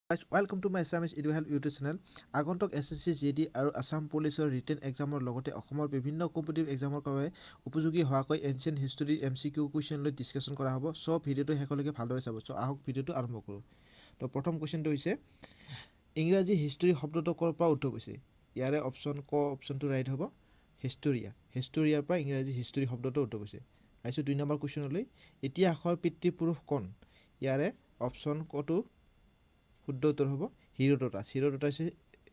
Guys, welcome to my Assam Education YouTube channel. আগন্তুক SSC GD আৰু আসাম পুলিচৰ written এক্সামৰ লগতে অসমৰ বিভিন্ন কম্পিটিটিভ এক্সামৰ বাবে উপযোগী হোৱাকৈ এনচিয়েন্ট হিষ্টৰী MCQ কুৱেশ্যন লৈ ডিসকাশন কৰা হ'ব। সো ভিডিওটো শেষলৈকে ভালদৰে চাব। সো আহক ভিডিওটো আৰম্ভ কৰোঁ। তো প্ৰথম কোৱেশ্যনটো হৈছে ইংৰাজী হিষ্টৰী শব্দটো ক'ৰ পৰা উদ্ভৱ হৈছে? ইয়াৰে অপশ্যনটো ৰাইট হ'ব হিষ্টৰিয়া। হিষ্টৰিয়াৰ পৰা ইংৰাজী হিষ্টৰী শব্দটো উদ্ভৱ হৈছে। আহিছোঁ 2 নম্বৰ কুৱেশ্যনলৈ। ইতিহাসৰ পিতৃপুৰুষ কোন? ইয়াৰে অপশ্যন কটো শুদ্ধ উত্তৰ হ'ব হিৰোডোটাছ।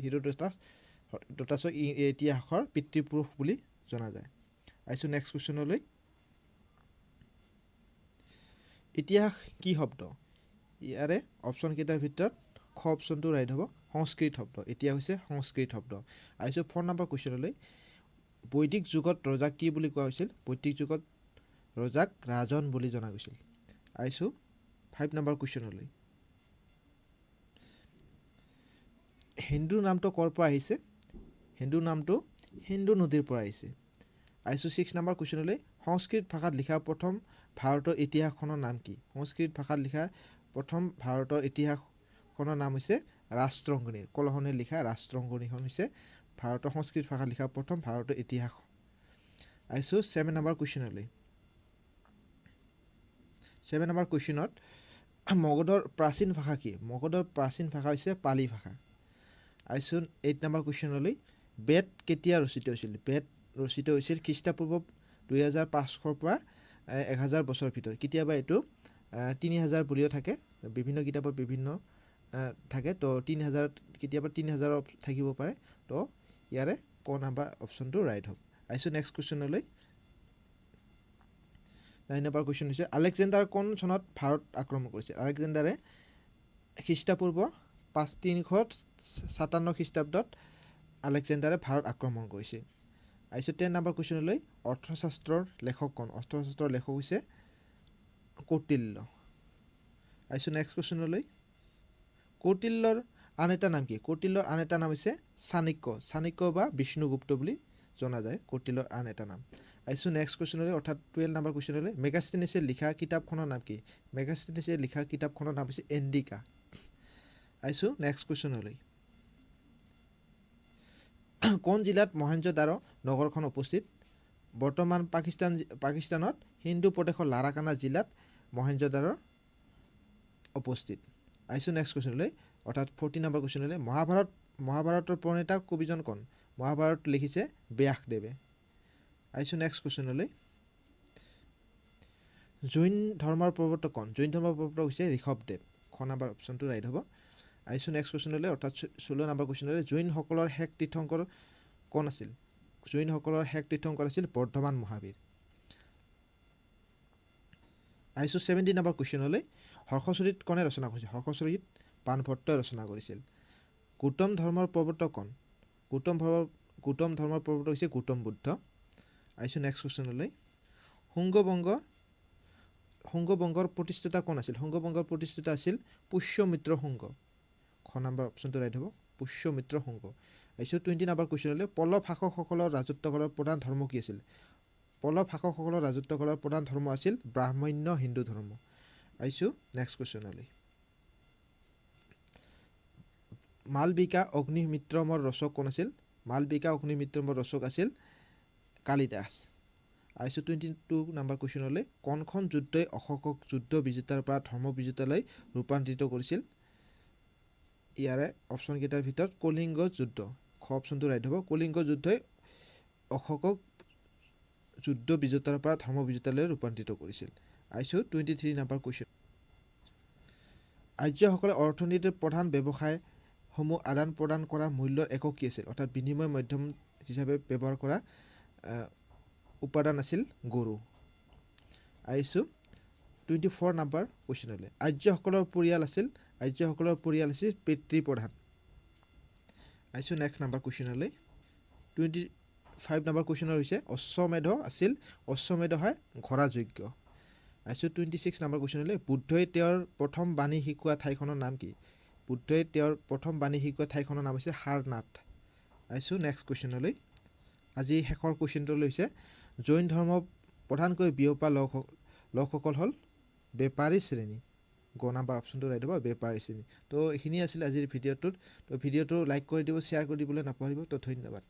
হিৰোডোটাছক ইতিহাসৰ পিতৃপুৰুষ বুলি জনা যায়। আহিছোঁ নেক্সট কুৱেশ্যনলৈ। ইতিহাস কি শব্দ? ইয়াৰে অপশ্যন কেইটাৰ ভিতৰত খ অপশ্যনটো ৰাইট হ'ব সংস্কৃত শব্দ। ইতিহাস হৈছে সংস্কৃত শব্দ। আহিছোঁ 4 নম্বৰ কুৱেশ্যনলৈ। বৈদিক যুগত ৰজাক কি বুলি কোৱা হৈছিল? বৈদিক যুগত ৰজাক ৰাজন বুলি জনা গৈছিল। আহিছোঁ 5 নম্বৰ কুৱেশ্যনলৈ। হিন্দু নামটো ক'ৰ পৰা আহিছে? হিন্দু নামটো সিন্ধু নদীৰ পৰা আহিছে। আহিছোঁ 6 নম্বৰ কুৱেশ্যনলৈ। সংস্কৃত ভাষাত লিখা প্ৰথম ভাৰতৰ ইতিহাসখনৰ নাম কি? সংস্কৃত ভাষাত লিখা প্ৰথম ভাৰতৰ ইতিহাসখনৰ নাম হৈছে ৰাষ্ট্ৰংগনী। কলহনে লিখা ৰাষ্ট্ৰংগনীখন হৈছে ভাৰতৰ সংস্কৃত ভাষাত লিখা প্ৰথম ভাৰতৰ ইতিহাস। আহিছোঁ 7 নম্বৰ কুৱেশ্যনলৈ। 7 নম্বৰ কুৱেশ্যনত মগধৰ প্ৰাচীন ভাষা কি? মগধৰ প্ৰাচীন ভাষা হৈছে পালি ভাষা। আহিছোঁ 8 নম্বৰ কুৱেশ্যনলৈ। বেদ কেতিয়া ৰচিত হৈছিল? বেদ ৰচিত হৈছিল খ্ৰীষ্টপূৰ্ব 2500 পৰা 1000 বছৰৰ ভিতৰত। কেতিয়াবা এইটো 3000 বুলিও থাকে, বিভিন্ন কিতাপত বিভিন্ন থাকে। তো 3000 কেতিয়াবা 3000 থাকিব পাৰে। তো ইয়াৰে ক নাম্বাৰ অপশ্যনটো ৰাইট হ'ব। আহিছোঁ নেক্সট কুৱেশ্যনলৈ। 9 নম্বৰ কুৱেশ্যন হৈছে আলেকজেণ্ডাৰ কোন চনত ভাৰত আক্ৰমণ কৰিছিল? আলেকজেণ্ডাৰে খ্ৰীষ্টপূৰ্ব 357 খ্ৰীষ্টাব্দত আলেকজেণ্ডাৰে ভাৰত আক্ৰমণ কৰিছিল। আহিছোঁ 10 নম্বৰ কুৱেশ্যনলৈ। অৰ্থশাস্ত্ৰৰ লেখক কোন? অৰ্থশাস্ত্ৰৰ লেখক হৈছে কৌটিল্য। আহিছোঁ নেক্সট কুৱেশ্যনলৈ। কৌটিল্যৰ আন এটা নাম কি? কৌটিল্যৰ আন এটা নাম হৈছে চাণক্য। চাণক্য বা বিষ্ণুগুপ্ত বুলি জনা যায় কৌটিল্যৰ আন এটা নাম। আহিছোঁ নেক্সট কুৱেশ্যনলৈ অৰ্থাৎ 12 নম্বৰ কুৱেশ্যনলৈ। মেগাস্থেনিছে লিখা কিতাপখনৰ নাম কি? মেগাস্থেনিছে লিখা কিতাপখনৰ নাম হৈছে ইণ্ডিকা। আহিছোঁ নেক্সট কুৱেশ্যনলৈ। কোন জিলাত মহেঞ্জোদাৰো নগৰখন উপস্থিত? বৰ্তমান পাকিস্তানত হিন্দু প্ৰদেশৰ লাৰাকানা জিলাত মহেঞ্জোদাৰো উপস্থিত। আহিছোঁ নেক্সট কুৱেশ্যনলৈ অৰ্থাৎ 14 নম্বৰ কুৱেশ্যনলৈ। মহাভাৰতৰ প্ৰণেতা কবিজন কোন? মহাভাৰত লিখিছে ব্যাসদেৱে। আহিছোঁ নেক্সট কুৱেশ্যনলৈ। জৈন ধৰ্মৰ প্ৰৱৰ্তক কোন? জৈন ধৰ্মৰ প্ৰৱৰ্তক হৈছে ঋষভদেৱ। খ নাম্বাৰ অপশ্যনটো ৰাইট হ'ব। আহিছোঁ নেক্সট কুৱেশ্যনলৈ অৰ্থাৎ 16 নম্বৰ কুৱেশ্যনলৈ। জৈনসকলৰ শেষ তীৰ্থংকৰ কোন আছিল? জৈনসকলৰ শেষ তীৰ্থংকৰ আছিল বৰ্ধমান মহাবীৰ। আহিছোঁ 17 নম্বৰ কুৱেশ্যনলৈ। হৰ্ষচৰিত কোনে ৰচনা কৰিছিল? হৰ্ষচৰিত বাণভট্টই ৰচনা কৰিছিল। গৌতম ধৰ্মৰ প্ৰৱৰ্তক কোন? গৌতম ধৰ্মৰ প্ৰৱৰ্তক হৈছে গৌতম বুদ্ধ। আহিছোঁ নেক্সট কুৱেশ্যনলৈ। শুংগ বংগৰ প্ৰতিষ্ঠাতা কোন আছিল? শুংগ-বংগৰ প্ৰতিষ্ঠাতা আছিল পুষ্যমিত্ৰ শুংগ। খ নাম্বাৰ অপশ্যনটো ৰাইট হ'ব পুষ্যমিত্ৰ শুংগ। আহিছোঁ 20 নম্বৰ কুৱেশ্যনলৈ। পল্লৱ শাসকসকলৰ ৰাজত্বকালৰ প্ৰধান ধৰ্ম কি আছিল? পল্লৱ শাসকসকলৰ ৰাজত্বকালৰ প্ৰধান ধৰ্ম আছিল ব্ৰাহ্মণ্য হিন্দু ধৰ্ম। আহিছোঁ নেক্সট কুৱেশ্যনলৈ। মালবিকা অগ্নিমিত্ৰমৰ ৰচক কোন আছিল? মালবিকা অগ্নিমিত্ৰমৰ ৰচক আছিল কালিদাস। আহিছোঁ 22 নম্বৰ কুৱেশ্যনলৈ। কোনখন যুদ্ধই অশোকক যুদ্ধ বিজেতাৰ পৰা ধৰ্ম বিজেতালৈ ৰূপান্তৰিত কৰিছিল? ইয়াৰে অপশ্যন কেইটাৰ ভিতৰত কলিংগ যুদ্ধ। খ অপশ্যনটো ৰাইট হ'ব। কলিংগ যুদ্ধই অশোকক যুদ্ধ বিজেতাৰ পৰা ধৰ্ম বিজেতালৈ ৰূপান্তৰিত কৰিছিল। আহিছোঁ 23 নম্বৰ কুৱেশ্যন। আৰ্যসকলে অৰ্থনীতিৰ প্ৰধান ব্যৱসায়সমূহ আদান প্ৰদান কৰা মূল্যৰ একক কি আছিল? অৰ্থাৎ বিনিময় মাধ্যম হিচাপে ব্যৱহাৰ কৰা উপাদান আছিল গৰু। আহিছোঁ 24 নম্বৰ কুৱেশ্যনলৈ। আৰ্যসকলৰ পৰিয়াল আছিল পিতৃপ্ৰধান। আহিছোঁ নেক্সট নম্বৰ কুৱেশ্যনলৈ। 25 নম্বৰ কুৱেশ্যনৰ হৈছে অশ্বমেধ হয় ঘোঁৰা যজ্ঞ। আহিছোঁ 26 নম্বৰ কুৱেশ্যনলৈ। বুদ্ধই তেওঁৰ প্ৰথম বাণী শিকোৱা ঠাইখনৰ নাম কি? বুদ্ধই তেওঁৰ প্ৰথম বাণী শিকোৱা ঠাইখনৰ নাম হৈছে সাৰনাথ। আহিছোঁ নেক্সট কুৱেশ্যনলৈ। আজি শেষৰ কুৱেশ্যনটোলৈ হৈছে জৈন ধৰ্ম প্ৰধানকৈ বিয়পা লোকসকল হ'ল বেপাৰী শ্ৰেণী। গ নাম্বাৰ অপশ্যনটো ওলাই দিব বেপাৰ শ্ৰেণী। তো এইখিনি আছিলে আজিৰ ভিডিঅ'টোত। তো ভিডিঅ'টো লাইক কৰি দিব, শ্বেয়াৰ কৰি দিবলৈ নাপাহৰিব। তো ধন্যবাদ।